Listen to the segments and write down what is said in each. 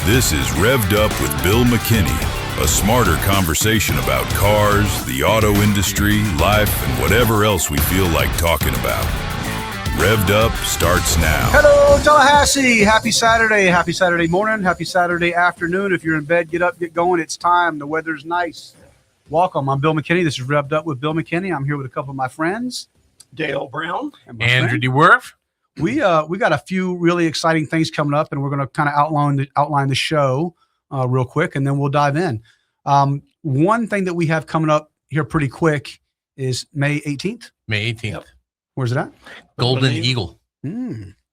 This is Rev'd Up with Bill McKinney, a smarter conversation about cars, the auto industry, life, and whatever else we feel like talking about. Rev'd Up starts now. Hello, Tallahassee. Happy Saturday. Happy Saturday morning. Happy Saturday afternoon. If you're in bed, get up, get going. It's time. The weather's nice. Welcome. I'm Bill McKinney. This is Rev'd Up with Bill McKinney. I'm here with a couple of my friends. Dale Brown. And Andrew DeWerf. We got a few really exciting things coming up, and we're going to kind of outline the show real quick, and then we'll dive in. One thing that we have coming up here pretty quick is May 18th. May 18th. Yep. Where's it at? Golden Eagle.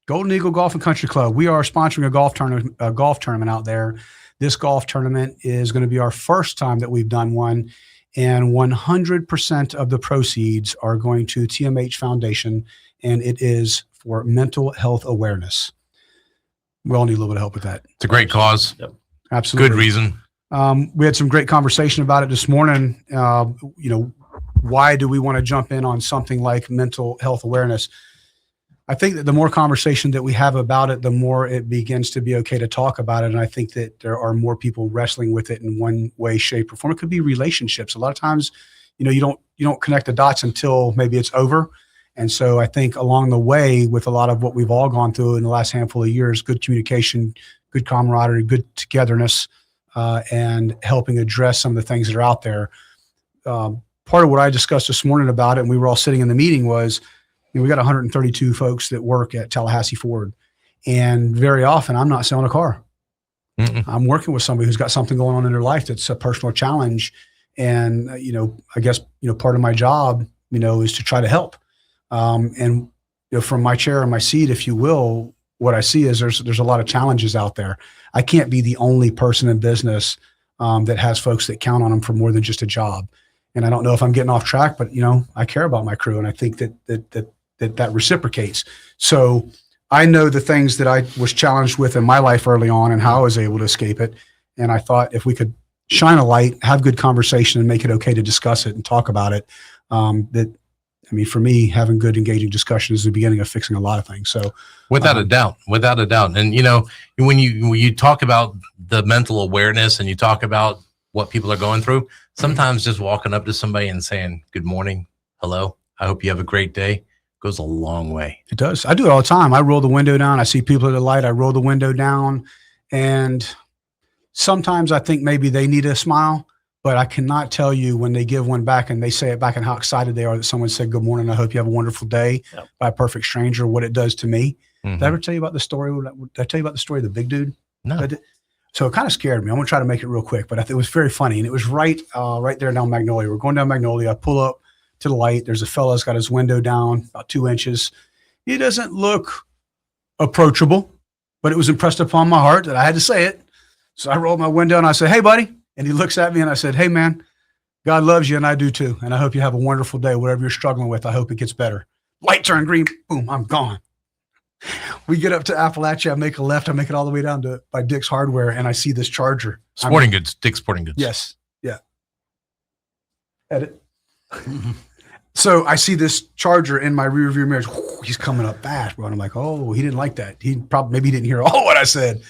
Golden Eagle Golf and Country Club. We are sponsoring a golf tournament out there. This golf tournament is going to be our first time that we've done one, and 100% of the proceeds are going to TMH Foundation, and it is for mental health awareness. We all need a little bit of help with that. It's a great cause. Yep. Absolutely. Good reason. We had some great conversation about it this morning. Why do we want to jump in on something like mental health awareness? I think that the more conversation that we have about it, the more it begins to be okay to talk about it. And I think that there are more people wrestling with it in one way, shape, or form. It could be relationships. A lot of times, you don't connect the dots until maybe it's over. And so I think along the way, with a lot of what we've all gone through in the last handful of years, good communication, good camaraderie, good togetherness, and helping address some of the things that are out there. Part of what I discussed this morning about it, and we were all sitting in the meeting, was we got 132 folks that work at Tallahassee Ford. And very often I'm not selling a car. I'm working with somebody who's got something going on in their life that's a personal challenge. And, I guess, part of my job, is to try to help. And from my chair and my seat, if you will, what I see is there's a lot of challenges out there. I can't be the only person in business that has folks that count on them for more than just a job. And I don't know if I'm getting off track, but I care about my crew, and I think that reciprocates. So I know the things that I was challenged with in my life early on and how I was able to escape it. And I thought if we could shine a light, have good conversation, and make it okay to discuss it and talk about it, for me, having good, engaging discussion is the beginning of fixing a lot of things. So, without a doubt. And when you talk about the mental awareness and you talk about what people are going through, sometimes just walking up to somebody and saying, "Good morning, hello, I hope you have a great day," goes a long way. It does. I do it all the time. I roll the window down. I see people at the light. I roll the window down, and sometimes I think maybe they need a smile. But I cannot tell you when they give one back and they say it back and how excited they are that someone said, "Good morning, I hope you have a wonderful day," by a perfect stranger, what it does to me. Did I ever tell you about the story? Did I tell you about the story of the big dude? No. So it kind of scared me. I'm going to try to make it real quick, but it was very funny. And it was right there down Magnolia. We're going down Magnolia. I pull up to the light. There's a fella that's got his window down about 2 inches. He doesn't look approachable, but it was impressed upon my heart that I had to say it. So I rolled my window and I said, "Hey, buddy." And he looks at me and I said, "Hey, man, God loves you and I do too. And I hope you have a wonderful day. Whatever you're struggling with, I hope it gets better." Light turned green. Boom, I'm gone. We get up to Appalachia. I make a left. I make it all the way down to by Dick's Hardware, and I see this Charger. Sporting Goods. Dick's Sporting Goods. Yes. Yeah. Edit. So I see this Charger in my rear view mirror. He's coming up fast, bro. And I'm like, oh, he didn't like that. Maybe he didn't hear all what I said.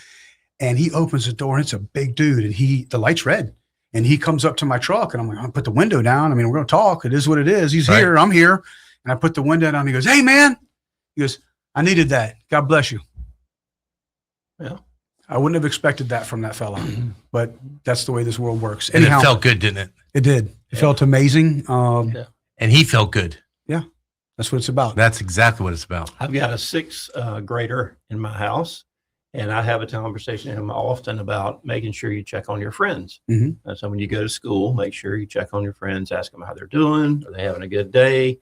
And he opens the door, and it's a big dude, and the light's red. And he comes up to my truck, and I'm like, "I'll put the window down. We're going to talk. It is what it is. He's right here. I'm here." And I put the window down. And he goes, "Hey, man." He goes, "I needed that. God bless you." Yeah. I wouldn't have expected that from that fella, but that's the way this world works. And Anyhow, it felt good, didn't it? It did. It felt amazing. And he felt good. Yeah. That's what it's about. That's exactly what it's about. I've got a sixth grader in my house, and I have a conversation with him often about making sure you check on your friends. So when you go to school, make sure you check on your friends, ask them how they're doing. Are they having a good day?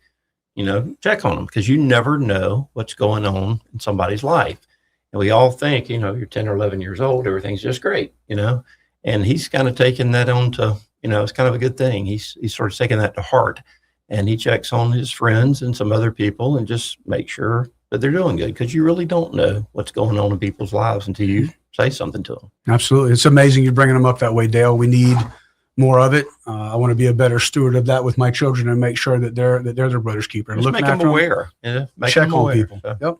Check on them, because you never know what's going on in somebody's life. And we all think, you're 10 or 11 years old, everything's just great, and he's kind of taken that on to, it's kind of a good thing. He's sort of taking that to heart, and he checks on his friends and some other people and just make sure that they're doing good, because you really don't know what's going on in people's lives until you say something to them. Absolutely. It's amazing you're bringing them up that way, Dale. We need more of it. I want to be a better steward of that with my children and make sure that they're their brother's keeper. Just make them aware. Check on people. Yep.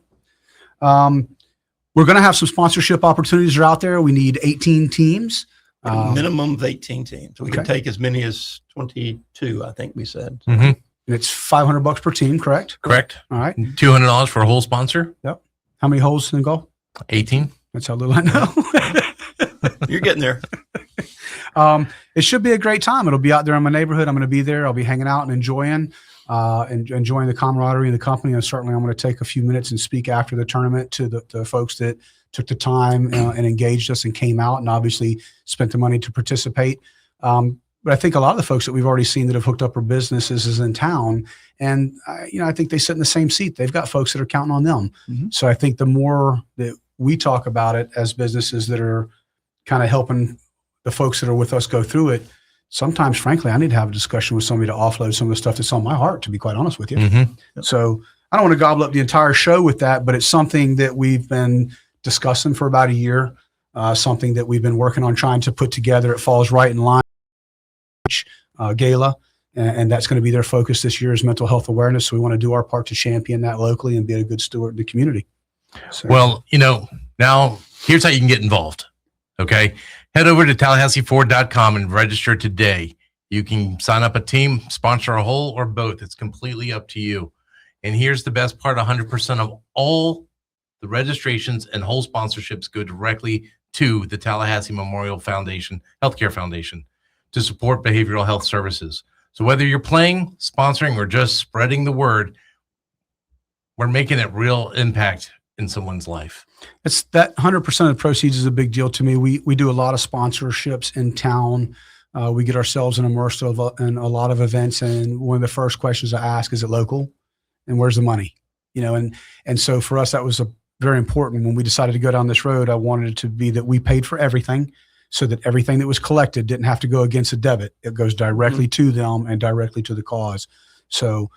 We're going to have some sponsorship opportunities are out there. We need 18 teams. A minimum of 18 teams. We can okay. take as many as 22, I think we said. Mm-hmm. And it's $500 per team, correct? Correct. All right. $200 for a whole sponsor. Yep. How many holes in the golf? 18. That's how little I know. You're getting there. It should be a great time. It'll be out there in my neighborhood. I'm going to be there. I'll be hanging out and enjoying the camaraderie of the company. And certainly I'm going to take a few minutes and speak after the tournament to the folks that took the time and engaged us and came out and obviously spent the money to participate. But I think a lot of the folks that we've already seen that have hooked up their businesses is in town. And, I think they sit in the same seat. They've got folks that are counting on them. Mm-hmm. So I think the more that we talk about it as businesses that are kind of helping the folks that are with us go through it, sometimes, frankly, I need to have a discussion with somebody to offload some of the stuff that's on my heart, to be quite honest with you. Mm-hmm. So I don't want to gobble up the entire show with that, but it's something that we've been discussing for about a year, something that we've been working on trying to put together. It falls right in line gala, and that's going to be their focus this year is mental health awareness. So we want to do our part to champion that locally and be a good steward in the community. So. Well, now here's how you can get involved. Okay. Head over to TallahasseeFord.com and register today. You can sign up a team, sponsor a whole, or both. It's completely up to you. And here's the best part. 100% of all the registrations and whole sponsorships go directly to the Tallahassee Memorial Foundation, Healthcare Foundation, to support behavioral health services. So whether you're playing, sponsoring, or just spreading the word, we're making a real impact in someone's life. It's that 100% of the proceeds is a big deal to me. We do a lot of sponsorships in town. We get ourselves immersed in a lot of events. And one of the first questions I ask, is it local? And where's the money? And so for us, that was very important. When we decided to go down this road, I wanted it to be that we paid for everything so that everything that was collected didn't have to go against a debit. It goes directly to them and directly to the cause. So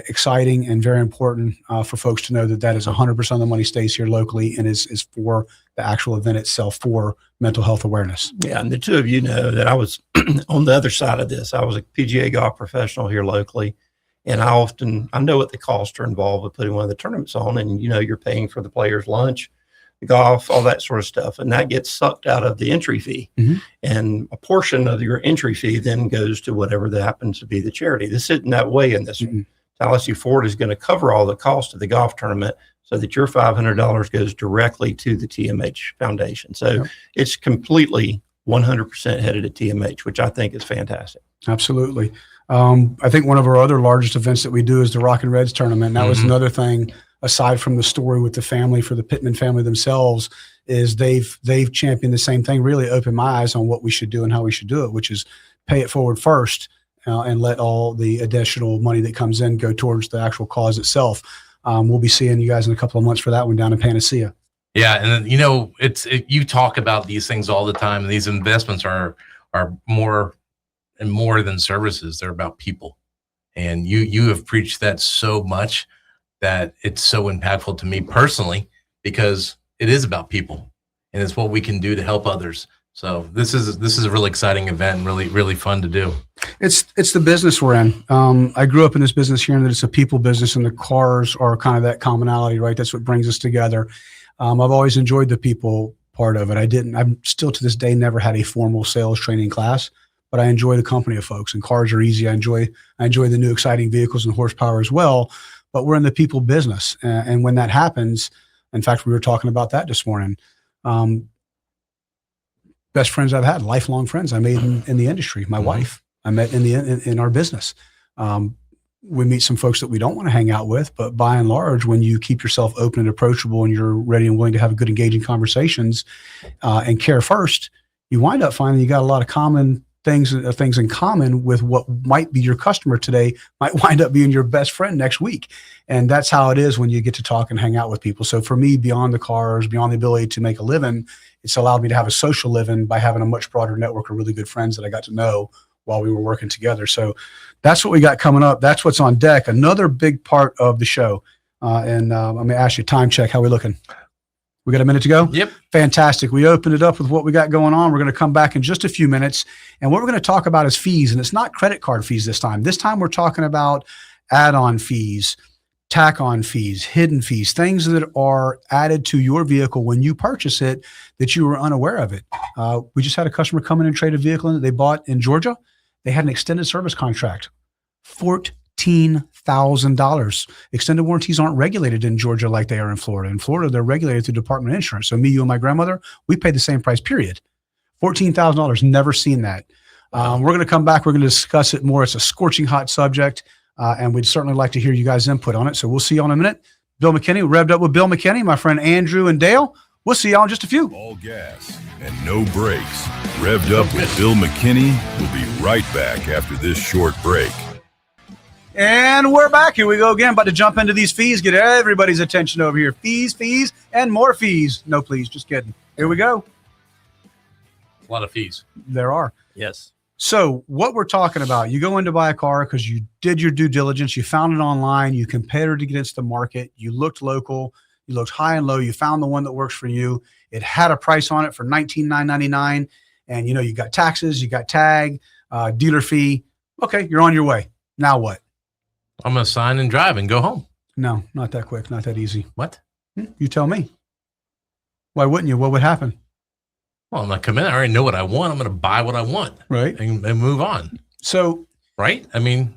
exciting and very important for folks to know that is 100% of the money stays here locally and is for the actual event itself for mental health awareness. Yeah, and the two of you know that I was on the other side of this. I was a PGA golf professional here locally, and I know what the costs are involved with putting one of the tournaments on, and you're paying for the players' lunch, the golf, all that sort of stuff, and that gets sucked out of the entry fee. Mm-hmm. And a portion of your entry fee then goes to whatever that happens to be the charity. This isn't that way in this one. Tallahassee Ford is going to cover all the cost of the golf tournament so that your $500 goes directly to the TMH Foundation. So It's completely 100% headed to TMH, which I think is fantastic. Absolutely. I think one of our other largest events that we do is the Rockin' Reds tournament. And that was another thing, aside from the story with the family, for the Pittman family themselves, is they've championed the same thing, really opened my eyes on what we should do and how we should do it, which is pay it forward first. And let all the additional money that comes in go towards the actual cause itself. We'll be seeing you guys in a couple of months for that one down in Panacea. Yeah, and you talk about these things all the time, and these investments are more and more than services. They're about people, and you have preached that so much that it's so impactful to me personally, because it is about people, and it's what we can do to help others. So this is a really exciting event and really, really fun to do. It's the business we're in. I grew up in this business here, and that it's a people business, and the cars are kind of that commonality, right? That's what brings us together. I've always enjoyed the people part of it. I'm still to this day never had a formal sales training class, but I enjoy the company of folks, and cars are easy. I enjoy the new exciting vehicles and horsepower as well, but we're in the people business. And when that happens, in fact, we were talking about that this morning. Best friends I've had, lifelong friends I made in the industry. My wife I met in our business. We meet some folks that we don't want to hang out with, but by and large, when you keep yourself open and approachable and you're ready and willing to have good, engaging conversations and care first, you wind up finding you got a lot of common things in common with what might be your customer today, might wind up being your best friend next week. And that's how it is when you get to talk and hang out with people. So for me, beyond the cars, beyond the ability to make a living, it's allowed me to have a social living by having a much broader network of really good friends that I got to know while we were working together. So that's what we got coming up. That's what's on deck. Another big part of the show. And I'm going to ask you time check. How are we looking? We got a minute to go? Yep. Fantastic. We opened it up with what we got going on. We're going to come back in just a few minutes. And what we're going to talk about is fees. And it's not credit card fees this time. This time we're talking about add-on fees, tack-on fees, hidden fees, things that are added to your vehicle when you purchase it that you were unaware of it. We just had a customer come in and trade a vehicle that they bought in Georgia. They had an extended service contract, $14,000. Extended warranties aren't regulated in Georgia like they are in Florida. In Florida, they're regulated through Department of Insurance. So me, you, and my grandmother, we pay the same price, period. $14,000, never seen that. We're going to come back. We're going to discuss it more. It's a scorching hot subject. And we'd certainly like to hear you guys' input on it. So we'll see y'all in a minute. Bill McKinney, Rev'd Up with Bill McKinney, my friend Andrew and Dale. We'll see y'all in just a few. All gas and no brakes. Rev'd Up with Bill McKinney. We'll be right back after this short break. And we're back. Here we go again. About to jump into these fees. Get everybody's attention over here. Fees, and more fees. No, please. Just kidding. Here we go. A lot of fees. There are. Yes. So what we're talking about, you go in to buy a car because you did your due diligence, you found it online, you compared it against the market, you looked local, you looked high and low, you found the one that works for you. It had a price on it for $19,999, and you got taxes, you got tag, dealer fee. Okay, you're on your way. Now what? I'm going to sign and drive and go home. No, not that quick, not that easy. What? You tell me. Why wouldn't you? What would happen? Well, I'm not committed. I already know what I want. I'm going to buy what I want. Right. And move on. So, right? I mean,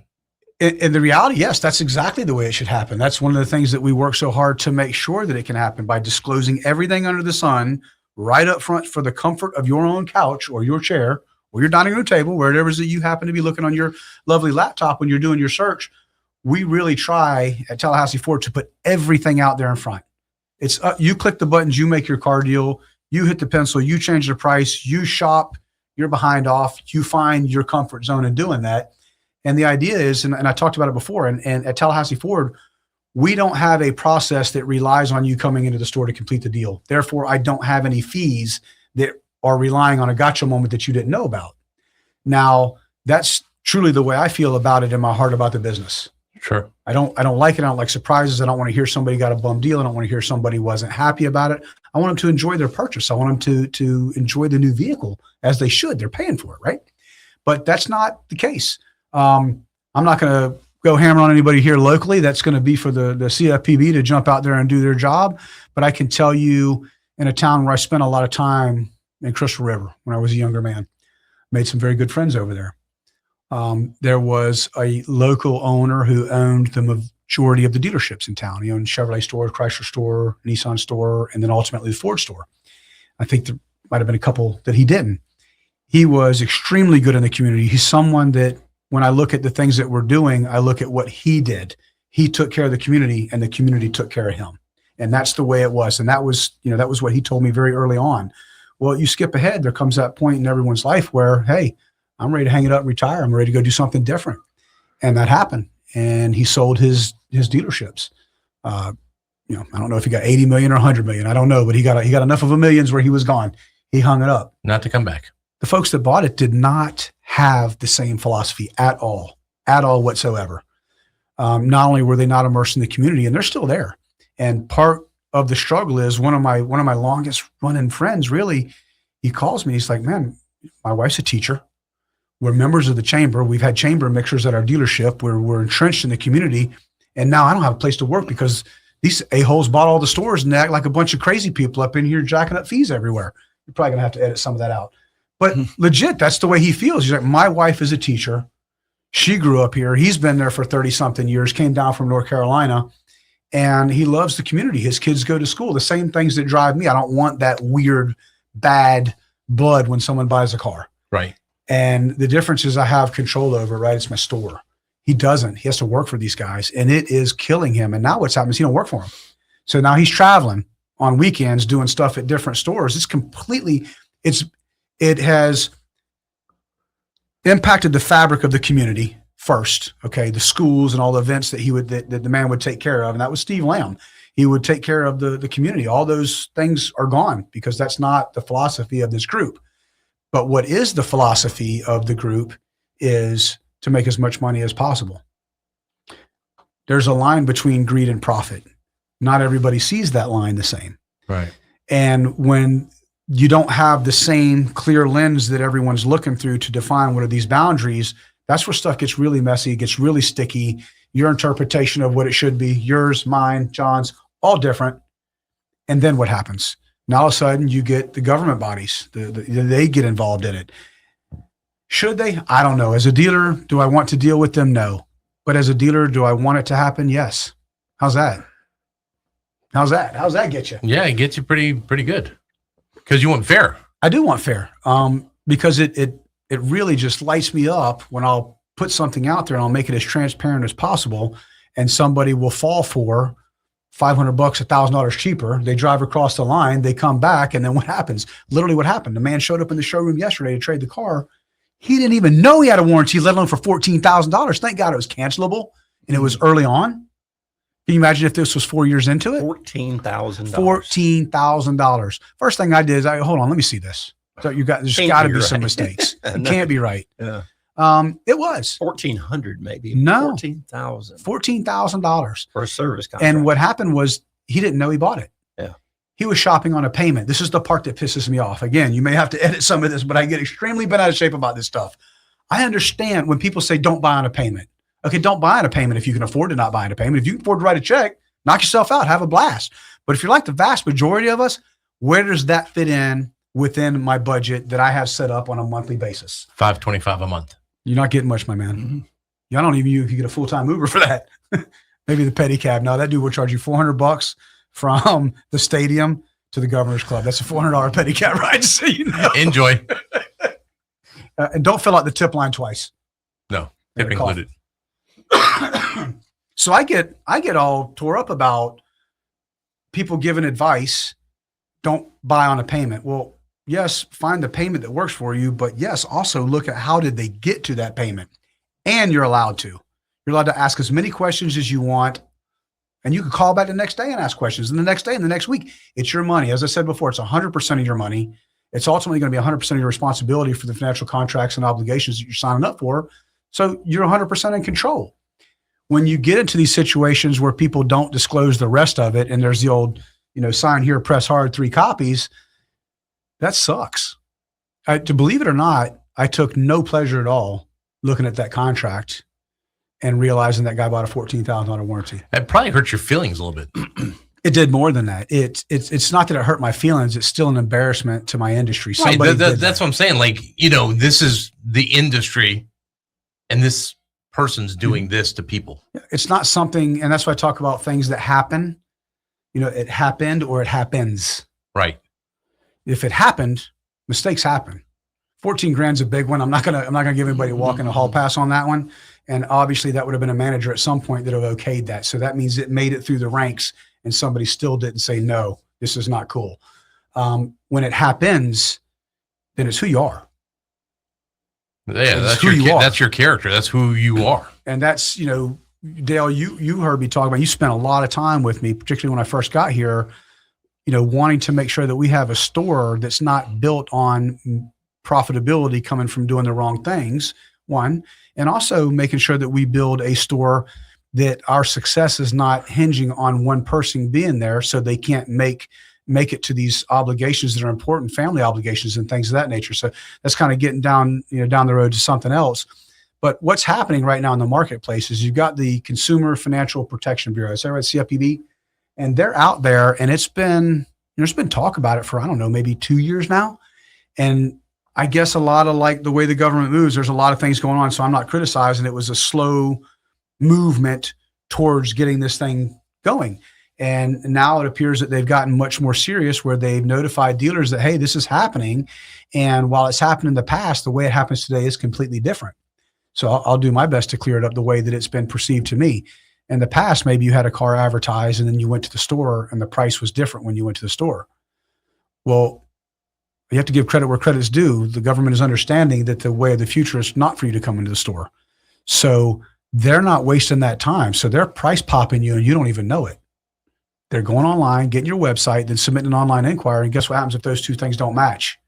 in the reality, yes, that's exactly the way it should happen. That's one of the things that we work so hard to make sure that it can happen, by disclosing everything under the sun right up front for the comfort of your own couch or your chair or your dining room table, wherever it is that you happen to be looking on your lovely laptop when you're doing your search. We really try at Tallahassee Ford to put everything out there in front. It's you click the buttons, you make your car deal. You hit the pencil, you change the price, you shop, you're behind off, you find your comfort zone in doing that. And the idea is, and I talked about it before, and at Tallahassee Ford, we don't have a process that relies on you coming into the store to complete the deal. Therefore, I don't have any fees that are relying on a gotcha moment that you didn't know about. Now, that's truly the way I feel about it in my heart about the business. sure. I don't like it. I don't like surprises. I don't want to hear somebody got a bum deal. I don't want to hear somebody wasn't happy about it. I want them to enjoy their purchase. I want them to enjoy the new vehicle as they should. They're paying for it, right? But that's not the case. I'm not going to go hammer on anybody here locally. That's going to be for the CFPB to jump out there and do their job. But I can tell you, in a town where I spent a lot of time in Crystal River when I was a younger man, made some very good friends over there. There was a local owner who owned the majority of the dealerships in town. He owned Chevrolet store, Chrysler store, Nissan store, and then ultimately the Ford store. I think there might have been a couple that he didn't. He was extremely good in the community. He's someone that, when I look at the things that we're doing, I look at what he did. He took care of the community, and the community took care of him. And that's the way it was. And that was what he told me very early on. Well, you skip ahead, there comes that point in everyone's life where, hey, I'm ready to hang it up and retire. I'm ready to go do something different. And that happened. And he sold his dealerships. I don't know if he got 80 million or 100 million. I don't know, but he got enough of a millions where he was gone. He hung it up. Not to come back. The folks that bought it did not have the same philosophy at all whatsoever. Not only were they not immersed in the community, and they're still there. And part of the struggle is one of my longest running friends, really, he calls me. He's like, man, my wife's a teacher. We're members of the chamber. We've had chamber mixers at our dealership. We're entrenched in the community. And now I don't have a place to work because these a-holes bought all the stores and they act like a bunch of crazy people up in here jacking up fees everywhere. You're probably going to have to edit some of that out. But legit, that's the way he feels. He's like, my wife is a teacher. She grew up here. He's been there for 30-something years, came down from North Carolina, and he loves the community. His kids go to school. The same things that drive me. I don't want that weird, bad blood when someone buys a car. Right. And the difference is I have control over, right? It's my store. He doesn't. He has to work for these guys, and it is killing him. And now what's happening is he don't work for them. So now he's traveling on weekends doing stuff at different stores. It has impacted the fabric of the community first. Okay. The schools and all the events that that the man would take care of. And that was Steve Lamb. He would take care of the community. All those things are gone because that's not the philosophy of this group. But what is the philosophy of the group is to make as much money as possible. There's a line between greed and profit. Not everybody sees that line the same. Right. And when you don't have the same clear lens that everyone's looking through to define what are these boundaries, that's where stuff gets really messy, gets really sticky. your interpretation of what it should be, yours, mine, John's, all different. And then what happens? Now all of a sudden you get the government bodies, they get involved in it. Should they? I don't know. As a dealer, do I want to deal with them? No. But as a dealer, do I want it to happen? Yes. How's that? How's that get you? Yeah, it gets you pretty good because you want fair. I do want fair, because it really just lights me up when I'll put something out there and I'll make it as transparent as possible, and somebody will fall for $500, $1,000 cheaper. They drive across the line, they come back, and then what happens? Literally, what happened? The man showed up in the showroom yesterday to trade the car. He didn't even know he had a warranty, let alone for $14,000. Thank God it was cancelable and it was early on. Can you imagine if this was 4 years into it? $14,000. $14,000. First thing I did is hold on, let me see this. So there's got to be some mistakes. It can't be right. Yeah. It was $1,400 maybe. No. $14,000. $14,000 for a service contract. And what happened was he didn't know he bought it. Yeah. He was shopping on a payment. This is the part that pisses me off. Again, you may have to edit some of this, but I get extremely bent out of shape about this stuff. I understand when people say don't buy on a payment. Okay, don't buy on a payment if you can afford to not buy on a payment. If you can afford to write a check, knock yourself out, have a blast. But if you're like the vast majority of us, where does that fit in within my budget that I have set up on a monthly basis? $525 a month. You're not getting much, my man. Mm-hmm. I don't even know if you get a full-time Uber for that. Maybe the pedicab. No, that dude will charge you $400 from the stadium to the Governor's Club. That's a $400 pedicab ride, so you know. Enjoy. And don't fill out the tip line twice. No, tip included. So I get all tore up about people giving advice. Don't buy on a payment. Well, yes, find the payment that works for you, but yes, also look at how did they get to that payment. And you're allowed to. You're allowed to ask as many questions as you want. And you can call back the next day and ask questions. And the next day and the next week, it's your money. As I said before, it's 100% of your money. It's ultimately going to be 100% of your responsibility for the financial contracts and obligations that you're signing up for. So you're 100% in control. When you get into these situations where people don't disclose the rest of it, and there's the old, sign here, press hard, 3 copies, that sucks. To believe it or not, I took no pleasure at all looking at that contract and realizing that guy bought a $14,000 warranty. It probably hurt your feelings a little bit. It did more than that. It's not that it hurt my feelings. It's still an embarrassment to my industry. Right, that's what I'm saying. Like, this is the industry, and this person's doing this to people. It's not something, and that's why I talk about things that happen. It happened or it happens. Right. If it happened, mistakes happen. 14 grand's a big one. I'm not gonna give anybody a walk in the hall pass on that one. And obviously that would have been a manager at some point that have okayed that. So that means it made it through the ranks and somebody still didn't say, no, this is not cool. When it happens, then it's who you are. Yeah, that's your character. That's who you are. And that's, Dale, you heard me talk about, you spent a lot of time with me, particularly when I first got here, wanting to make sure that we have a store that's not built on profitability coming from doing the wrong things, one, and also making sure that we build a store that our success is not hinging on one person being there so they can't make it to these obligations that are important, family obligations and things of that nature. So that's kind of getting down the road to something else. But what's happening right now in the marketplace is you've got the Consumer Financial Protection Bureau, is that right, CFPB? And they're out there, and it's been, there's been talk about it for, I don't know, maybe 2 years now. And I guess a lot of like the way the government moves, there's a lot of things going on. So I'm not criticizing. It was a slow movement towards getting this thing going. And now it appears that they've gotten much more serious where they've notified dealers that, hey, this is happening. And while it's happened in the past, the way it happens today is completely different. So I'll do my best to clear it up the way that it's been perceived to me. In the past, maybe you had a car advertised and then you went to the store and the price was different when you went to the store. Well, you have to give credit where credit's due. The government is understanding that the way of the future is not for you to come into the store. So they're not wasting that time. So they're price popping you and you don't even know it. They're going online, getting your website, then submitting an online inquiry. And guess what happens if those two things don't match?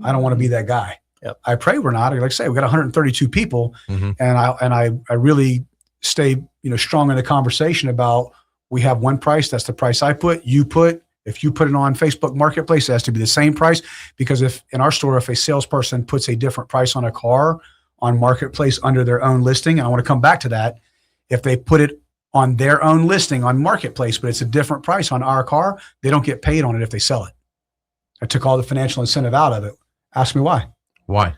I don't want to be that guy. Yep. I pray we're not. Like I say, we got 132 people, and I really stay strong in the conversation about we have one price. That's the price I put. You put. If you put it on Facebook Marketplace, it has to be the same price, because if in our store, if a salesperson puts a different price on a car on Marketplace under their own listing, and I want to come back to that, If they put it on their own listing on Marketplace, but it's a different price on our car, they don't get paid on it if they sell it. I took all the financial incentive out of it. Ask me why. Why?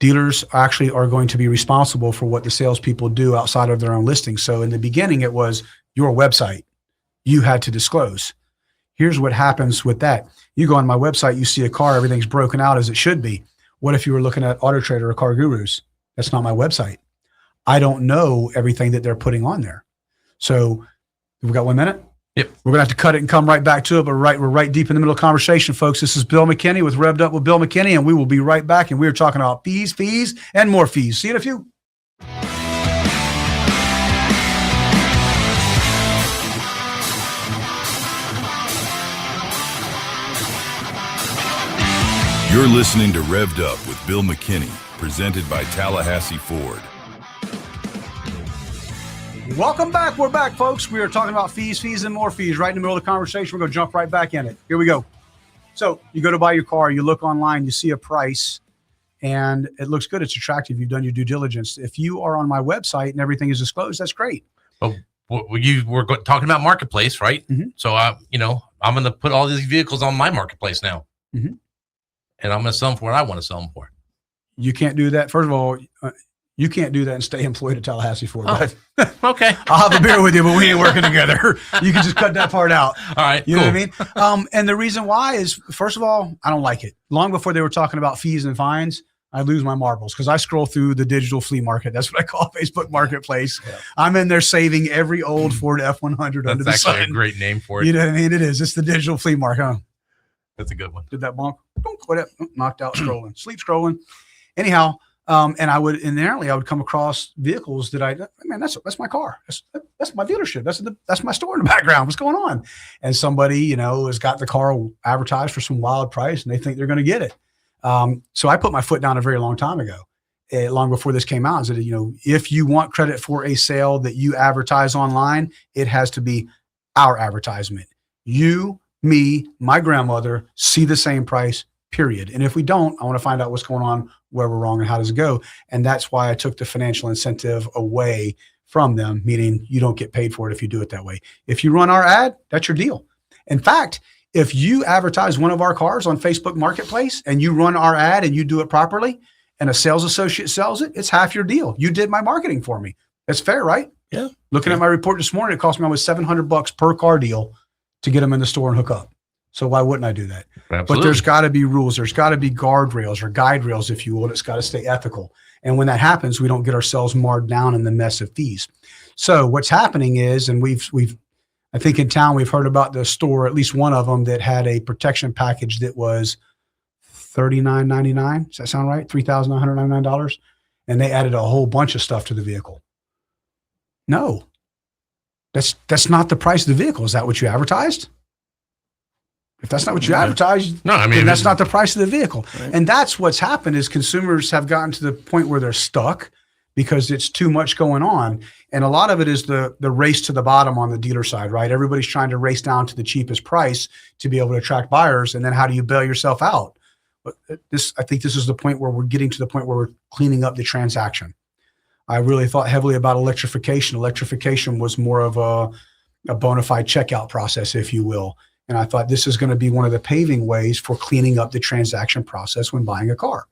Dealers actually are going to be responsible for what the salespeople do outside of their own listing. So in the beginning, it was your website. You had to disclose. Here's what happens with that. You go on my website, you see a car, everything's broken out as it should be. What if you were looking at Auto Trader or Car Gurus? That's not my website. I don't know everything that they're putting on there. So we've got 1 minute. Yep. We're going to have to cut it and come right back to it, but we're right deep in the middle of the conversation, folks. This is Bill McKinney with Rev'd Up with Bill McKinney, and we will be right back. And we're talking about fees, and more fees. See you in a few. You're listening to Rev'd Up with Bill McKinney, presented by Tallahassee Ford. Welcome back. We're back, folks. We are talking about fees, and more fees. Right in the middle of the conversation, we're going to jump right back in it. Here we go. So you go to buy your car, you look online, you see a price, and it looks good. It's attractive. You've done your due diligence. If you are on my website and everything is disclosed, that's great. Well, we're talking about Marketplace, right? Mm-hmm. So, I'm going to put all these vehicles on my Marketplace now. Mm-hmm. And I'm going to sell them for what I want to sell them for. You can't do that. First of all, you can't do that and stay employed at Tallahassee Ford. Oh, okay. I'll have a beer with you, but we ain't working together. You can just cut that part out. All right. You know what I mean? And the reason why is, first of all, I don't like it. Long before they were talking about fees and fines, I lose my marbles because I scroll through the digital flea market. That's what I call Facebook Marketplace. Yeah. I'm in there saving every old Ford F-100 under the sun. That's actually a great name for it. You know what I mean? It is. It's the digital flea market. Huh? That's a good one. Did that bonk? What up? Knocked out scrolling. Sleep scrolling. Anyhow, and I would come across vehicles that that's my car. That's my dealership. That's my store in the background. What's going on? And somebody, has got the car advertised for some wild price and they think they're going to get it. So I put my foot down a very long time ago, long before this came out, and said, if you want credit for a sale that you advertise online, it has to be our advertisement. You, me, my grandmother see the same price, period. And if we don't, I want to find out what's going on, where we're wrong, and how does it go. And that's why I took the financial incentive away from them, meaning you don't get paid for it if you do it that way. If you run our ad, that's your deal. In fact, if you advertise one of our cars on Facebook Marketplace and you run our ad and you do it properly and a sales associate sells it, it's half your deal. You did my marketing for me. That's fair, right? Yeah. Looking at my report this morning, it cost me almost $700 per car deal to get them in the store and hook up. So why wouldn't I do that? Absolutely. But there's got to be rules. There's got to be guardrails or guide rails, if you will. It's got to stay ethical. And when that happens, we don't get ourselves marred down in the mess of fees. So what's happening is, and I think in town, we've heard about the store, at least one of them, that had a protection package that was $39.99. Does that sound right? $3,999. And they added a whole bunch of stuff to the vehicle. No, that's not the price of the vehicle. Is that what you advertised? If that's not what you advertised, then that's not the price of the vehicle. Right. And that's what's happened is consumers have gotten to the point where they're stuck because it's too much going on. And a lot of it is the race to the bottom on the dealer side, right? Everybody's trying to race down to the cheapest price to be able to attract buyers. And then how do you bail yourself out? But I think this is the point where we're getting to the point where we're cleaning up the transaction. I really thought heavily about electrification. Electrification was more of a bona fide checkout process, if you will. And I thought this is going to be one of the paving ways for cleaning up the transaction process when buying a car.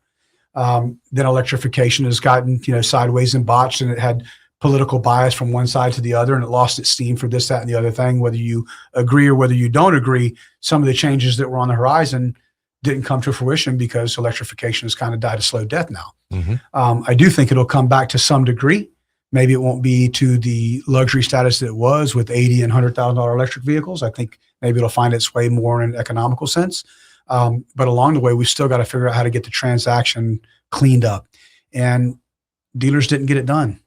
Then electrification has gotten, sideways and botched, and it had political bias from one side to the other, and it lost its steam for this, that, and the other thing. Whether you agree or whether you don't agree, some of the changes that were on the horizon didn't come to fruition because electrification has kind of died a slow death now. Mm-hmm. I do think it'll come back to some degree. Maybe it won't be to the luxury status that it was with $80,000 and $100,000 electric vehicles. I think maybe it'll find its way more in an economical sense. But along the way, we've still got to figure out how to get the transaction cleaned up. And dealers didn't get it done.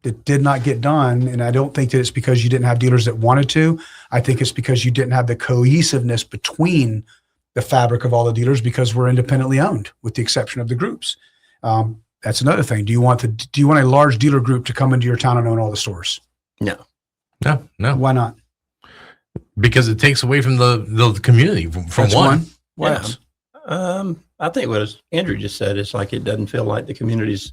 It did not get done. And I don't think that it's because you didn't have dealers that wanted to. I think it's because you didn't have the cohesiveness between the fabric of all the dealers because we're independently owned with the exception of the groups. That's another thing. Do you want a large dealer group to come into your town and own all the stores? No. Why not? Because it takes away from the community. From one. What else? I think what Andrew just said is like it doesn't feel like the community's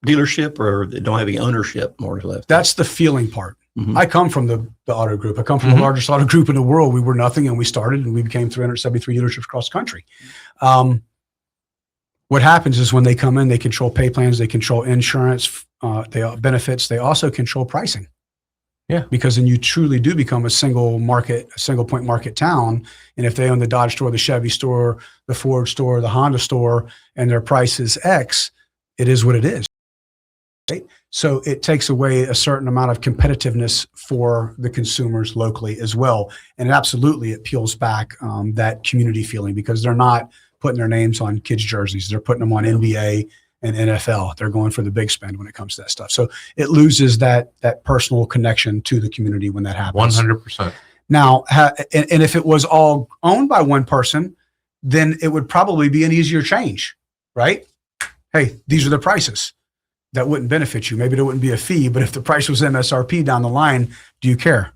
dealership or they don't have any ownership, more or less. That's the feeling part. Mhm. I come from the auto group. I come from Mhm. the largest auto group in the world. We were nothing, and we started, and we became 373 dealerships across the country. What happens is when they come in, they control pay plans, they control insurance, benefits. They also control pricing. Yeah. Because then you truly do become a single point market town. And if they own the Dodge store, the Chevy store, the Ford store, the Honda store, and their price is X, it is what it is. Right? So it takes away a certain amount of competitiveness for the consumers locally as well. And absolutely, it peels back that community feeling because they're not putting their names on kids' jerseys. They're putting them on NBA and NFL. They're going for the big spend when it comes to that stuff. So it loses that personal connection to the community when that happens. 100%. Now, and if it was all owned by one person, then it would probably be an easier change, right? Hey, these are the prices. That wouldn't benefit you. Maybe there wouldn't be a fee, but if the price was MSRP down the line, do you care?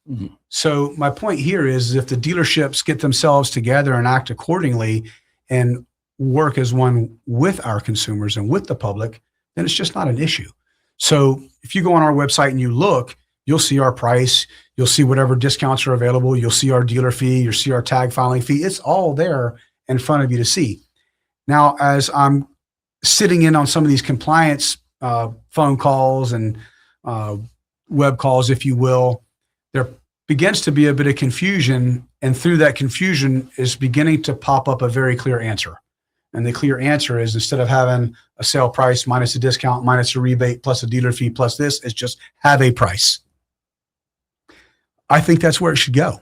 Mhm. So my point here is if the dealerships get themselves together and act accordingly and work as one with our consumers and with the public, then it's just not an issue. So if you go on our website and you look, you'll see our price, you'll see whatever discounts are available, you'll see our dealer fee, you'll see our tag filing fee. It's all there in front of you to see. Now, as I'm sitting in on some of these compliance phone calls and web calls, if you will, there begins to be a bit of confusion. And through that confusion is beginning to pop up a very clear answer. And the clear answer is instead of having a sale price minus a discount, minus a rebate, plus a dealer fee, plus this, it's just have a price. I think that's where it should go.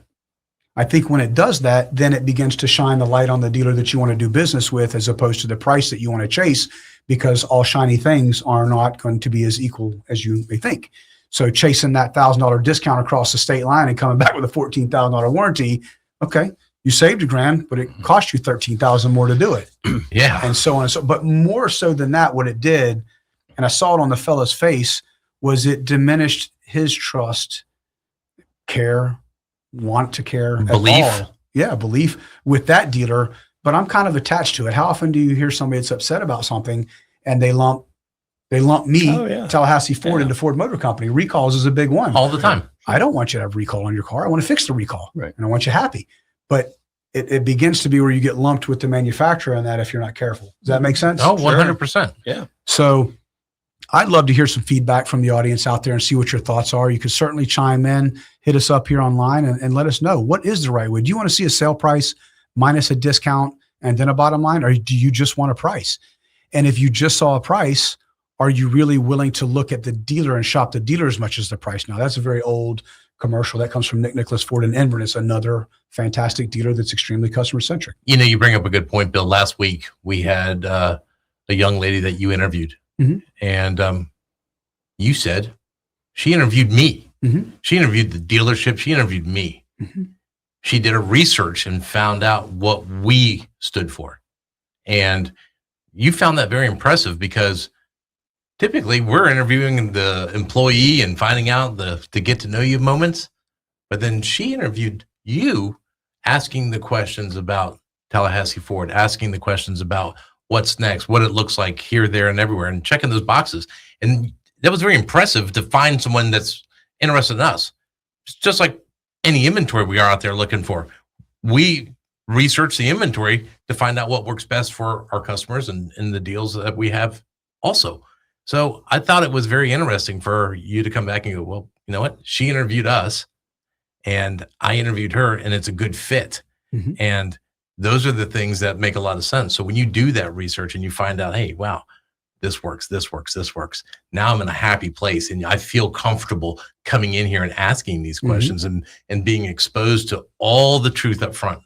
I think when it does that, then it begins to shine the light on the dealer that you want to do business with as opposed to the price that you want to chase, because all shiny things are not going to be as equal as you may think. So chasing that $1,000 discount across the state line and coming back with a $14,000 warranty, okay, you saved $1,000, but it cost you $13,000 more to do it. Yeah. And so on and so, but more so than that, what it did, and I saw it on the fella's face, was it diminished his trust, care, want to care, Belief. at all. Yeah, belief with that dealer. But I'm kind of attached to it. How often do you hear somebody that's upset about something and they lump me, Tallahassee Ford, into Ford Motor Company? Recalls is a big one. All the time. I don't want you to have recall on your car. I want to fix the recall, right, and I want you happy. But it begins to be where you get lumped with the manufacturer on that if you're not careful. Does that make sense? Oh, 100%. Yeah. So I'd love to hear some feedback from the audience out there and see what your thoughts are. You can certainly chime in, hit us up here online and let us know what is the right way. Do you want to see a sale price minus a discount and then a bottom line, or do you just want a price? And if you just saw a price, are you really willing to look at the dealer and shop the dealer as much as the price? Now, that's a very old commercial that comes from Nick Nicholas Ford in Enbridge. It's another fantastic dealer that's extremely customer centric. You know, you bring up a good point, Bill. Last week we had a young lady that you interviewed, and you said she interviewed me. She interviewed the dealership. She interviewed me. She did a research and found out what we stood for. And you found that very impressive because typically we're interviewing the employee and finding out the get to know you moments. But then she interviewed you, asking the questions about Tallahassee Ford, asking the questions about what's next, what it looks like here, there, and everywhere, and checking those boxes. And that was very impressive to find someone that's interested in us. It's just like any inventory we are out there looking for. We research the inventory to find out what works best for our customers and the deals that we have also. So I thought it was very interesting for you to come back and go, well, you know what? She interviewed us and I interviewed her, and it's a good fit. And those are the things that make a lot of sense. So when you do that research and you find out, hey, wow, this works, this works, this works. Now I'm in a happy place and I feel comfortable coming in here and asking these questions and being exposed to all the truth up front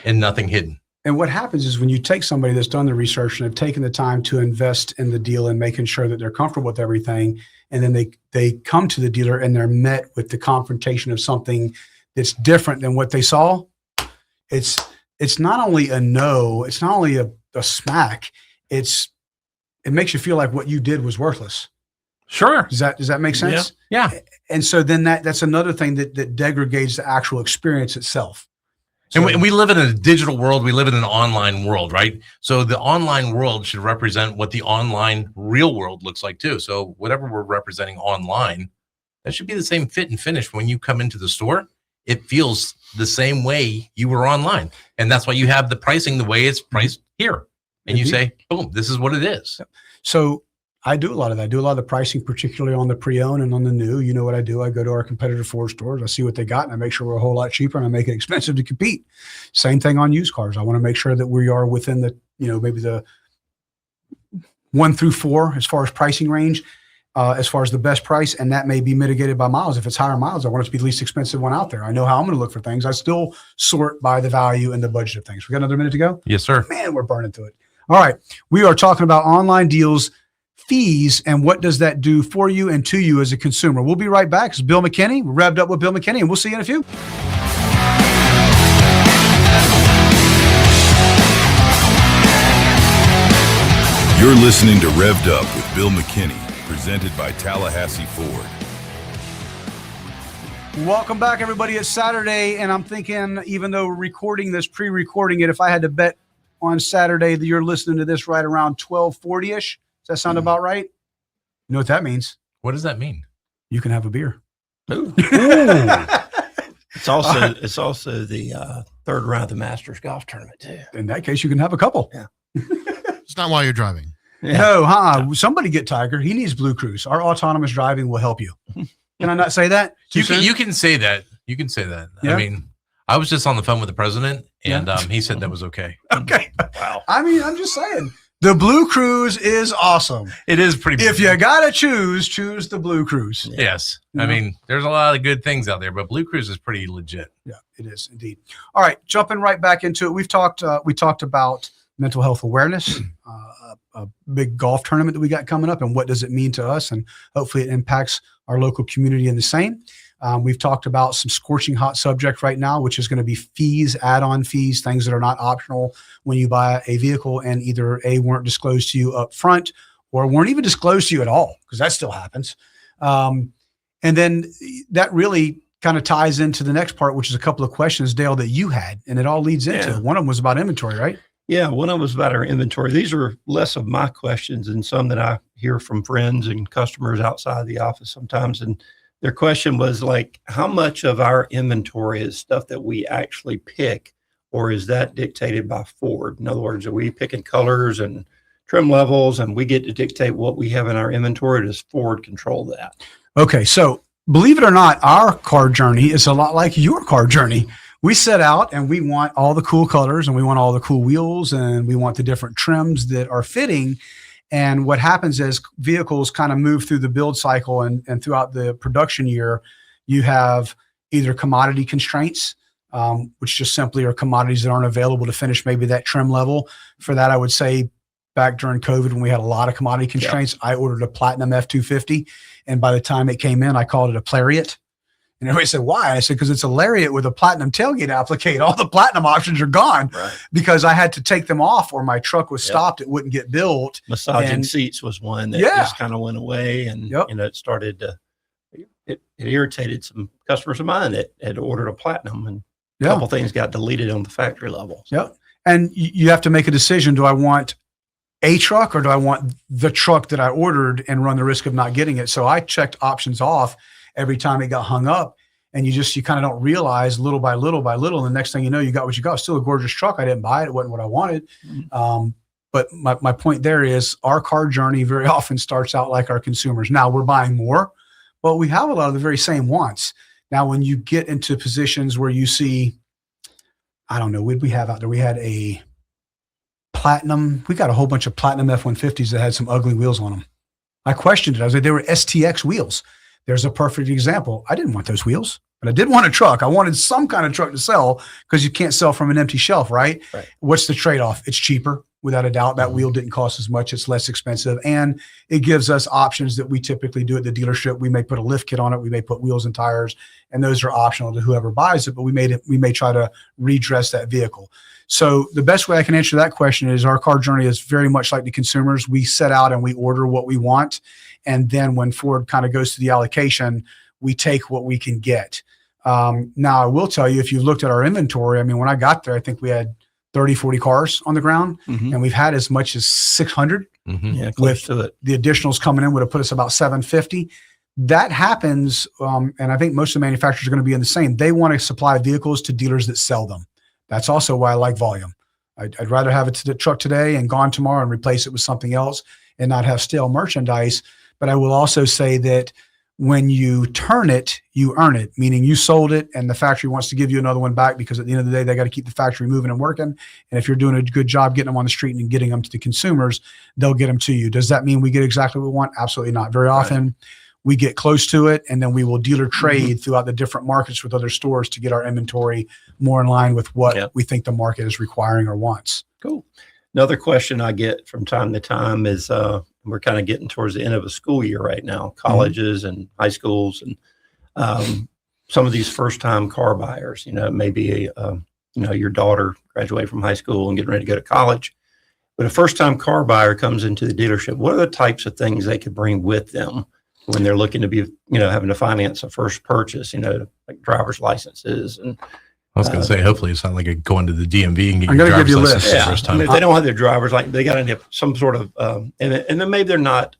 and nothing hidden. And what happens is when you take somebody that's done the research and have taken the time to invest in the deal and making sure that they're comfortable with everything, and then they come to the dealer and they're met with the confrontation of something that's different than what they saw, it's not only a no, it's not only a smack, it makes you feel like what you did was worthless. Sure. Does that make sense? Yeah. And so then that's another thing that degrades the actual experience itself. So, And we live in a digital world. We live in an online world, right? So the online world should represent what the online real world looks like too. So whatever we're representing online, that should be the same fit and finish when you come into the store. It feels the same way you were online. And that's why you have the pricing the way it's priced here. And you say, boom, this is what it is. So I do a lot of that. I do a lot of the pricing, particularly on the pre-owned and on the new. You know what I do? I go to our competitor Ford stores. I see what they got, and I make sure we're a whole lot cheaper, and I make it expensive to compete. Same thing on used cars. I want to make sure that we are within the, maybe the 1 through 4 as far as pricing range, as far as the best price, and that may be mitigated by miles. If it's higher miles, I want it to be the least expensive one out there. I know how I'm going to look for things. I still sort by the value and the budget of things. We got another minute to go? Yes, sir. Man, we're burning through it. All right. We are talking about online deals, fees, and what does that do for you and to you as a consumer. We'll be right back. It's Bill McKinney. We're Rev'd Up with Bill McKinney, and we'll see you in a few. You're listening to Rev'd Up with Bill McKinney, presented by Tallahassee Ford. Welcome back, everybody. It's Saturday, and I'm thinking, even though we're recording this, pre-recording it, if I had to bet on Saturday that you're listening to this right around 12:40-ish, does that sound about right? You know what that means? What does that mean? You can have a beer. Ooh. It's also the third round of the Masters golf tournament too. In that case, you can have a couple. Yeah. It's not while you're driving. Yeah. No, somebody get Tiger. He needs Blue Cruise. Our autonomous driving will help you. Can I not say that? You can say that. You can say that. Yeah. I mean, I was just on the phone with the president, and he said that was okay. Okay. Wow. I mean, I'm just saying. The Blue Cruise is awesome. It is pretty. If you gotta choose the Blue Cruise. Yes. Yeah. I mean, there's a lot of good things out there, but Blue Cruise is pretty legit. Yeah, it is indeed. All right, jumping right back into it. We talked about mental health awareness, a big golf tournament that we got coming up, and what does it mean to us, and hopefully it impacts our local community in the same. We've talked about some scorching hot subject right now, which is going to be fees, add-on fees, things that are not optional when you buy a vehicle and either A, weren't disclosed to you up front or weren't even disclosed to you at all, because that still happens. And then that really kind of ties into the next part, which is a couple of questions, Dale, that you had, and it all leads into it. One of them was about inventory, right? Yeah, one of them was about our inventory. These are less of my questions and some that I hear from friends and customers outside the office sometimes. And their question was like, how much of our inventory is stuff that we actually pick, or is that dictated by Ford? In other words, are we picking colors and trim levels and we get to dictate what we have in our inventory? Or does Ford control that? Okay, so believe it or not, our car journey is a lot like your car journey. We set out and we want all the cool colors and we want all the cool wheels and we want the different trims that are fitting. And what happens is vehicles kind of move through the build cycle and throughout the production year, you have either commodity constraints, which just simply are commodities that aren't available to finish maybe that trim level. For that, I would say back during COVID when we had a lot of commodity constraints, I ordered a Platinum F250. And by the time it came in, I called it a Lariat. And everybody said, why? I said, because it's a Lariat with a Platinum tailgate applique. All the Platinum options are gone because I had to take them off or my truck was stopped. It wouldn't get built. Massaging seats was one that just kind of went away. And, it started to, it irritated some customers of mine that had ordered a Platinum and a couple things got deleted on the factory level. So. Yep. And you have to make a decision. Do I want a truck or do I want the truck that I ordered and run the risk of not getting it? So I checked options off every time it got hung up, and you kind of don't realize little by little by little. And the next thing you know, you got what you got. Still a gorgeous truck. I didn't buy it. It wasn't what I wanted. But my point there is our car journey very often starts out like our consumers. Now we're buying more, but we have a lot of the very same wants. Now, when you get into positions where you see, I don't know, what did we have out there? We had a Platinum. We got a whole bunch of Platinum F-150s that had some ugly wheels on them. I questioned it. I was like, they were STX wheels. There's a perfect example. I didn't want those wheels, but I did want a truck. I wanted some kind of truck to sell because you can't sell from an empty shelf, right? What's the trade-off? It's cheaper, without a doubt. That wheel didn't cost as much. It's less expensive. And it gives us options that we typically do at the dealership. We may put a lift kit on it. We may put wheels and tires, and those are optional to whoever buys it, but we may try to redress that vehicle. So the best way I can answer that question is our car journey is very much like the consumers. We set out and we order what we want. And then when Ford kind of goes to the allocation, we take what we can get. Now I will tell you, if you looked at our inventory, I mean, when I got there, I think we had 30, 40 cars on the ground, and we've had as much as 600. Yeah, close to it. The additionals coming in would have put us about 750. That happens, and I think most of the manufacturers are going to be in the same. They want to supply vehicles to dealers that sell them. That's also why I like volume. I'd rather have it to the truck today and gone tomorrow and replace it with something else and not have stale merchandise. But I will also say that when you turn it, you earn it, meaning you sold it and the factory wants to give you another one back, because at the end of the day, they got to keep the factory moving and working. And if you're doing a good job getting them on the street and getting them to the consumers, they'll get them to you. Does that mean we get exactly what we want? Absolutely not. Very often we get close to it, and then we will dealer trade throughout the different markets with other stores to get our inventory more in line with what we think the market is requiring or wants. Cool. Another question I get from time to time is, we're kind of getting towards the end of a school year right now, colleges and high schools, and some of these first-time car buyers, maybe your daughter graduated from high school and getting ready to go to college, but a first-time car buyer comes into the dealership. What are the types of things they could bring with them when they're looking to be, having to finance a first purchase, like driver's licenses? And I was going to say, hopefully it's not like going to the DMV and getting I'm your gonna give driver's you a license list. the yeah, first I mean, time. if they don't have their driver's license, they got to have some sort of, and then maybe they're not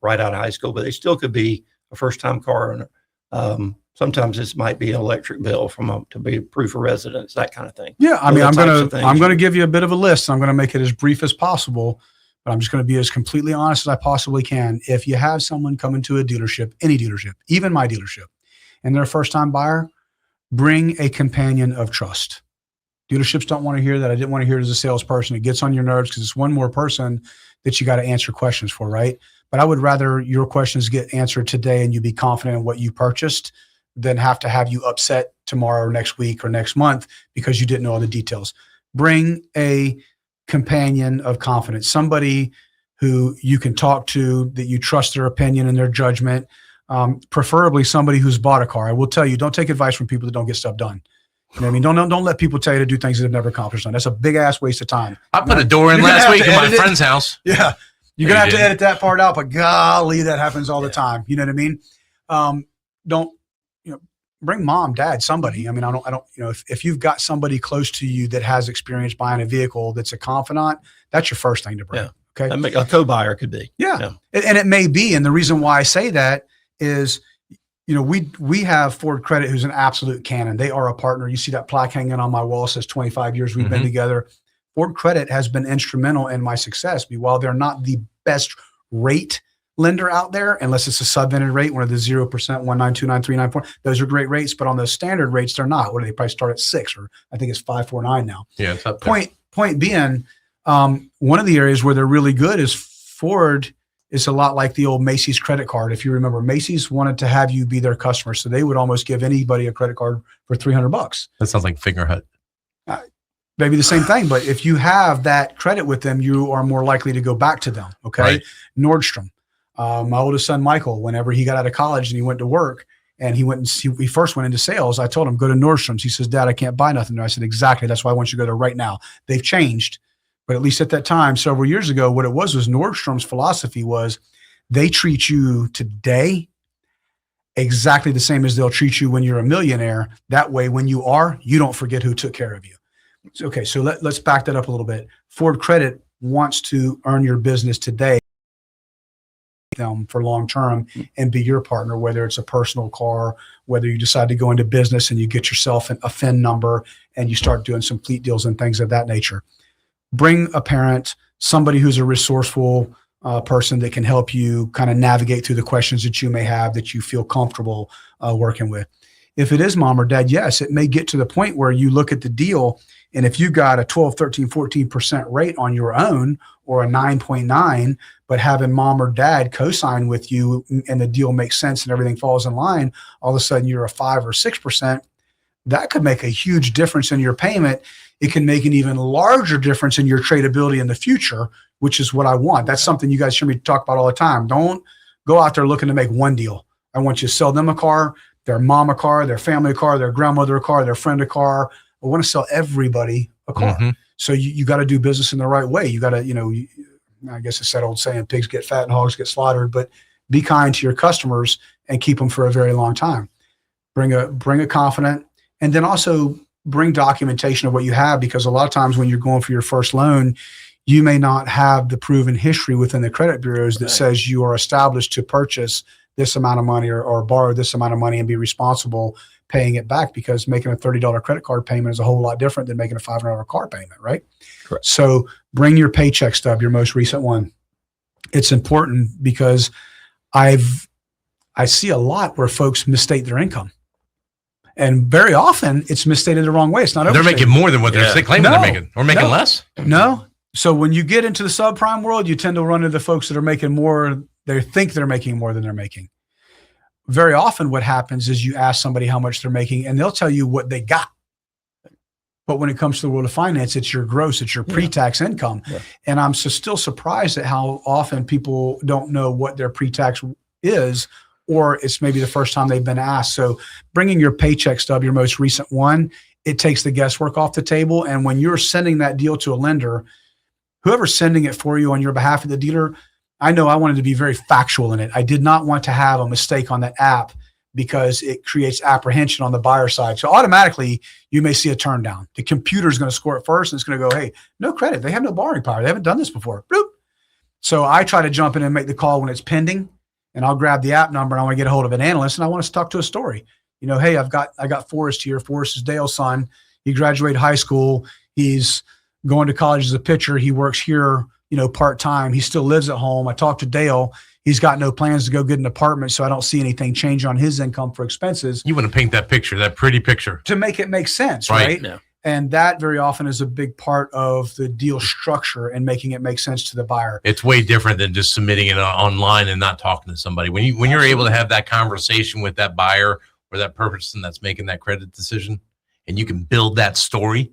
right out of high school, but they still could be a first-time car owner. Sometimes this might be an electric bill to be proof of residence, that kind of thing. Yeah, I mean, Those I'm types of gonna things. give you a bit of a list. I'm gonna make it as brief as possible, but I'm just gonna be as completely honest as I possibly can. If you have someone come into a dealership, any dealership, even my dealership, and they're a first-time buyer, bring a companion of trust. Dealerships don't want to hear that. I didn't want to hear it as a salesperson. It gets on your nerves because it's one more person that you got to answer questions for, right? But I would rather your questions get answered today and you be confident in what you purchased than have to have you upset tomorrow or next week or next month because you didn't know all the details. Bring a companion of confidence, somebody who you can talk to, that you trust their opinion and their judgment, preferably somebody who's bought a car. I will tell you, don't take advice from people that don't get stuff done. You know what I mean? Don't let people tell you to do things that they've never accomplished. That's a big ass waste of time. I put a door in You're gonna last have week to at my edit it. friend's house. Yeah. You're going to have to edit that part out, but golly, that happens all the time. You know what I mean? Don't, bring mom, dad, somebody. I mean, I don't, if you've got somebody close to you that has experience buying a vehicle that's a confidant, that's your first thing to bring. Yeah. Okay. A co-buyer could be. Yeah. And it may be. And the reason why I say that is, we have Ford Credit, who's an absolute cannon. They are a partner. You see that plaque hanging on my wall, says 25 years we've been together. Ford Credit has been instrumental in my success. While they're not the best rate lender out there, unless it's a sub-vented rate, one of the 0%, 1.929.394, those are great rates. But on those standard rates, they're not. What do they probably start at 6, or I think it's 5.49 now. Yeah, it's up there. Point being, one of the areas where they're really good is Ford. It's a lot like the old Macy's credit card. If you remember, Macy's wanted to have you be their customer, so they would almost give anybody a credit card for $300. That sounds like Finger Hut. Maybe the same thing, but if you have that credit with them, you are more likely to go back to them. Okay. Right. Nordstrom. My oldest son, Michael, whenever he got out of college and he went to work and he first went into sales, I told him, go to Nordstrom's. He says, Dad, I can't buy nothing there. I said, exactly. That's why I want you to go there right now. They've changed. But at least at that time, several years ago, what it was Nordstrom's philosophy was they treat you today exactly the same as they'll treat you when you're a millionaire. That way, when you don't forget who took care of you. Okay, so let's back that up a little bit. Ford Credit wants to earn your business today them for long term and be your partner, whether it's a personal car, whether you decide to go into business and you get yourself a FIN number and you start doing some fleet deals and things of that nature. Bring a parent, somebody who's a resourceful person that can help you kind of navigate through the questions that you may have that you feel comfortable working with. If it is mom or dad, yes, it may get to the point where you look at the deal, and if you got a 12, 13, 14% rate on your own or a 9.9, but having mom or dad co-sign with you and the deal makes sense and everything falls in line, all of a sudden you're a 5 or 6%, that could make a huge difference in your payment. It can make an even larger difference in your tradability in the future, which is what I want. That's something you guys hear me talk about all the time. Don't go out there looking to make one deal. I want you to sell them a car, their mom a car, their family a car, their grandmother a car, their friend a car. I want to sell everybody a car. Mm-hmm. So you got to do business in the right way. You got to, I guess it's that old saying, pigs get fat and hogs get slaughtered, but be kind to your customers and keep them for a very long time. bring a confidant, and then also bring documentation of what you have, because a lot of times when you're going for your first loan, you may not have the proven history within the credit bureaus that says you are established to purchase this amount of money or borrow this amount of money and be responsible paying it back, because making a $30 credit card payment is a whole lot different than making a $500 car payment, right? Correct. So bring your paycheck stub, your most recent one. It's important because I see a lot where folks misstate their income. And very often it's misstated the wrong way. It's not They're overstated. making more than what they're claiming No. they're making. Or making No. less. No. So when you get into the subprime world, you tend to run into the folks that are making more. They think they're making more than they're making. Very often what happens is you ask somebody how much they're making and they'll tell you what they got. But when it comes to the world of finance, it's your gross, it's your pre-tax income. Yeah. And I'm still surprised at how often people don't know what their pre-tax is, or it's maybe the first time they've been asked. So bringing your paycheck stub, your most recent one, it takes the guesswork off the table. And when you're sending that deal to a lender, whoever's sending it for you on your behalf of the dealer, I know I wanted to be very factual in it. I did not want to have a mistake on that app because it creates apprehension on the buyer side. So automatically you may see a turn down. The computer is going to score it first and it's going to go, hey, no credit. They have no borrowing power. They haven't done this before. Bloop. So I try to jump in and make the call when it's pending, and I'll grab the app number and I want to get a hold of an analyst and I want to talk to a story. You know, hey, I got Forrest here. Forrest is Dale's son. He graduated high school. He's going to college as a pitcher. He works here, you know, part-time. He still lives at home. I talked to Dale. He's got no plans to go get an apartment, so I don't see anything change on his income for expenses. You want to paint that picture, that pretty picture. To make it make sense, right? Yeah. And that very often is a big part of the deal structure and making it make sense to the buyer. It's way different than just submitting it online and not talking to somebody. When you're able to have that conversation with that buyer or that person that's making that credit decision, and you can build that story,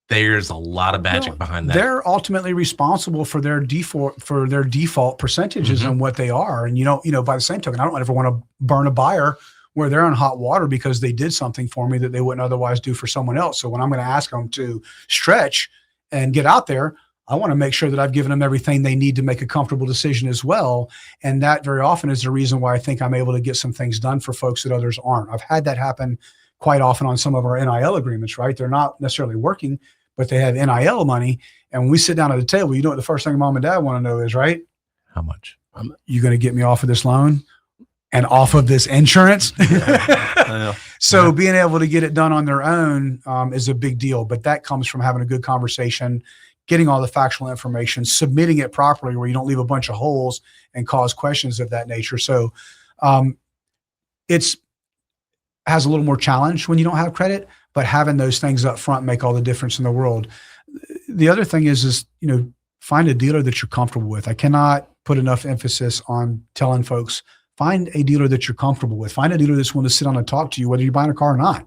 there's a lot of magic behind that. They're ultimately responsible for their default percentages and what they are. And by the same token, I don't ever want to burn a buyer where they're in hot water because they did something for me that they wouldn't otherwise do for someone else. So when I'm going to ask them to stretch and get out there, I want to make sure that I've given them everything they need to make a comfortable decision as well. And that very often is the reason why I think I'm able to get some things done for folks that others aren't. I've had that happen quite often on some of our NIL agreements, right? They're not necessarily working, but they have NIL money. And when we sit down at the table, you know what the first thing mom and dad want to know is, right? How much? You going to get me off of this loan and off of this insurance? So being able to get it done on their own is a big deal. But that comes from having a good conversation, getting all the factual information, submitting it properly where you don't leave a bunch of holes and cause questions of that nature. So it's has a little more challenge when you don't have credit, but having those things up front make all the difference in the world. The other thing is, find a dealer that you're comfortable with. I cannot put enough emphasis on telling folks, find a dealer that you're comfortable with. Find a dealer that's willing to sit down and talk to you, whether you're buying a car or not.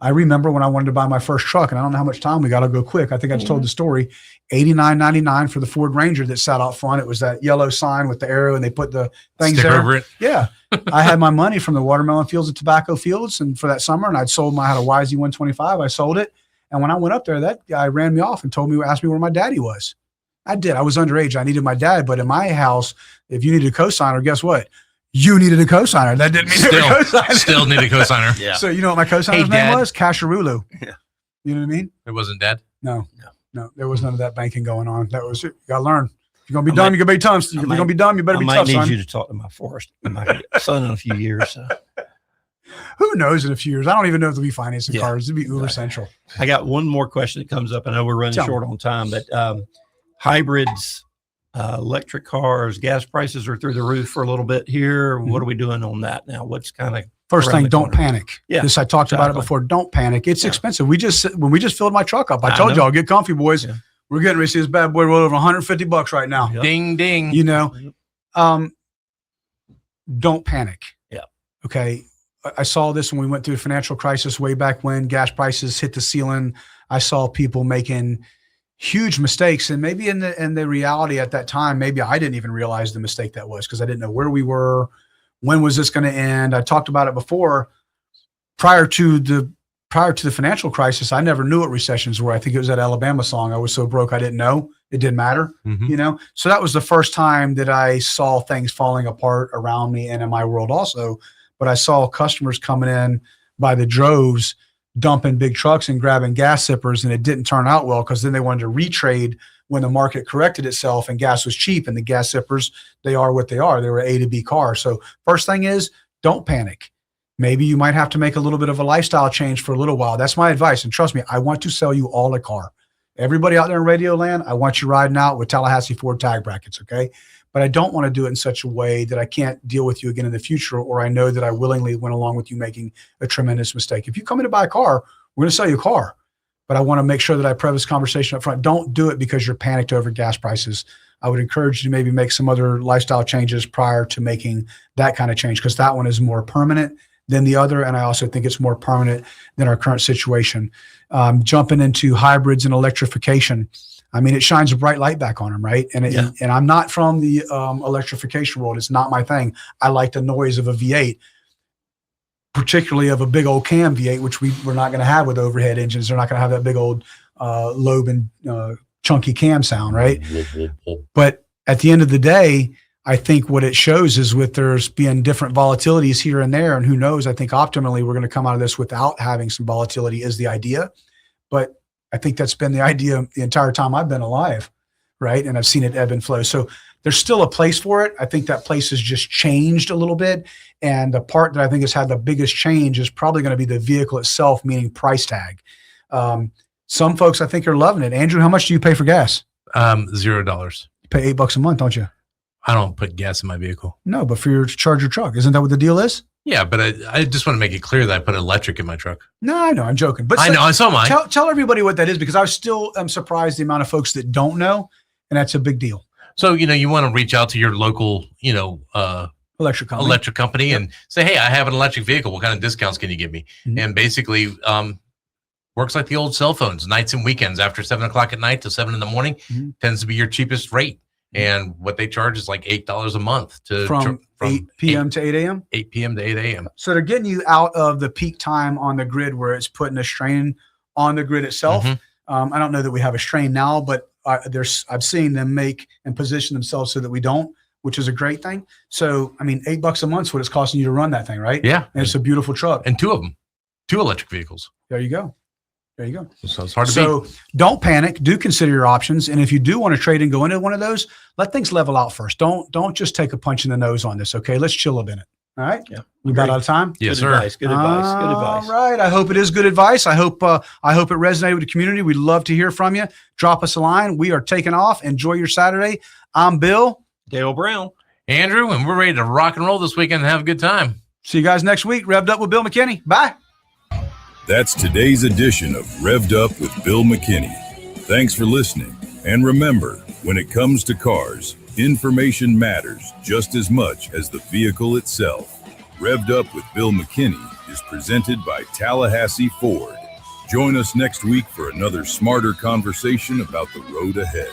I remember when I wanted to buy my first truck, and I don't know how much time we got to go quick. I think I just told the story. $89.99 for the Ford Ranger that sat out front. It was that yellow sign with the arrow, and they put the things Sticker there. over it. Yeah. I had my money from the watermelon fields and tobacco fields, and for that summer, and I had a YZ 125. I sold it. And when I went up there, that guy ran me off and asked me where my daddy was. I did. I was underage. I needed my dad. But in my house, if you needed a cosigner, guess what? You needed a cosigner. That didn't mean Still need a cosigner. Yeah. So you know what my cosigner's name was? Casharulu. Yeah. You know what I mean? It wasn't Dad? No. There was none of that banking going on. That was it. You got to learn. If you're going to be dumb, you're going to be tough. If you're going to be dumb, you better be tough, son. I might need you to talk to my son in a few years. So. Who knows in a few years? I don't even know if they'll be financing cars. It'll be uber central. I got one more question that comes up. I know we're running short on time, but hybrids, electric cars, gas prices are through the roof for a little bit here. What are we doing on that now? What's kind of first thing? Don't panic. Yeah, this I talked about it before. Don't panic. It's expensive. When we just filled my truck up, I told y'all, get comfy, boys. Yeah. We're getting ready to see this bad boy roll over $150 right now. Yep. Ding ding. Don't panic. Yeah. Okay. I saw this when we went through the financial crisis way back when gas prices hit the ceiling. I saw people making huge mistakes, and maybe in the reality at that time, maybe I didn't even realize the mistake that was because I didn't know where we were. When was this going to end? I talked about it before. Prior to the financial crisis, I never knew what recessions were. I think it was that Alabama song. I was so broke I didn't know. It didn't matter. So that was the first time that I saw things falling apart around me and in my world also. but I saw customers coming in by the droves, dumping big trucks and grabbing gas zippers, and it didn't turn out well because then they wanted to retrade when the market corrected itself and gas was cheap, and the gas zippers, they are what they are. They were A to B cars. So first thing is, don't panic. Maybe you might have to make a little bit of a lifestyle change for a little while. That's my advice. And trust me, I want to sell you all a car. Everybody out there in radio land, I want you riding out with Tallahassee Ford tag brackets, okay? But I don't want to do it in such a way that I can't deal with you again in the future, or I know that I willingly went along with you making a tremendous mistake. If you come in to buy a car, we're going to sell you a car. But I want to make sure that I preface conversation up front. Don't do it because you're panicked over gas prices. I would encourage you to maybe make some other lifestyle changes prior to making that kind of change, because that one is more permanent than the other. And I also think it's more permanent than our current situation. Jumping into hybrids and electrification, I mean, it shines a bright light back on them, right? And and I'm not from the electrification world. It's not my thing. I like the noise of a V8, particularly of a big old cam V8, which we're not going to have with overhead engines. They're not going to have that big old lobe and chunky cam sound, right? But at the end of the day, I think what it shows is with there's being different volatilities here and there, and who knows, I think optimally we're going to come out of this without having some volatility is the idea. But I think that's been the idea the entire time I've been alive, right? And I've seen it ebb and flow. So there's still a place for it. I think that place has just changed a little bit. And the part that I think has had the biggest change is probably going to be the vehicle itself, meaning price tag. Some folks I think are loving it. Andrew, how much do you pay for gas? $0. You pay $8 a month, don't you? I don't put gas in my vehicle. No, but for your Charger truck, isn't that what the deal is? Yeah, but I just want to make it clear that I put electric in my truck. No, I know, I'm joking. But I know, so am I. Tell everybody what that is, because I still am surprised the amount of folks that don't know, and that's a big deal. So, you want to reach out to your local, Electric company and say, hey, I have an electric vehicle. What kind of discounts can you give me? Mm-hmm. And basically works like the old cell phones, nights and weekends after 7 o'clock at night to 7 in the morning, tends to be your cheapest rate. And what they charge is like $8 a month from 8 p.m. to 8 a.m. 8 p.m. to 8 a.m. So they're getting you out of the peak time on the grid where it's putting a strain on the grid itself. I don't know that we have a strain now, but I've seen them make and position themselves so that we don't, which is a great thing. So, I mean, $8 a month is what it's costing you to run that thing, right? Yeah. And it's a beautiful truck. And 2 of them, 2 electric vehicles. There you go. There you go. So it's hard to beat. Don't panic. Do consider your options. And if you do want to trade and go into one of those, let things level out first. Don't just take a punch in the nose on this. Okay. Let's chill a minute. All right. Yeah. We got out of time. Yes, Good sir. advice. Good advice. Good advice. All right. I hope it is good advice. I hope it resonated with the community. We'd love to hear from you. Drop us a line. We are taking off. Enjoy your Saturday. I'm Bill. Dale Brown. Andrew, and we're ready to rock and roll this weekend and have a good time. See you guys next week. Rev'd Up with Bill McKinney. Bye. That's today's edition of Rev'd Up with Bill McKinney. Thanks for listening. And remember, when it comes to cars, information matters just as much as the vehicle itself. Rev'd Up with Bill McKinney is presented by Tallahassee Ford. Join us next week for another smarter conversation about the road ahead.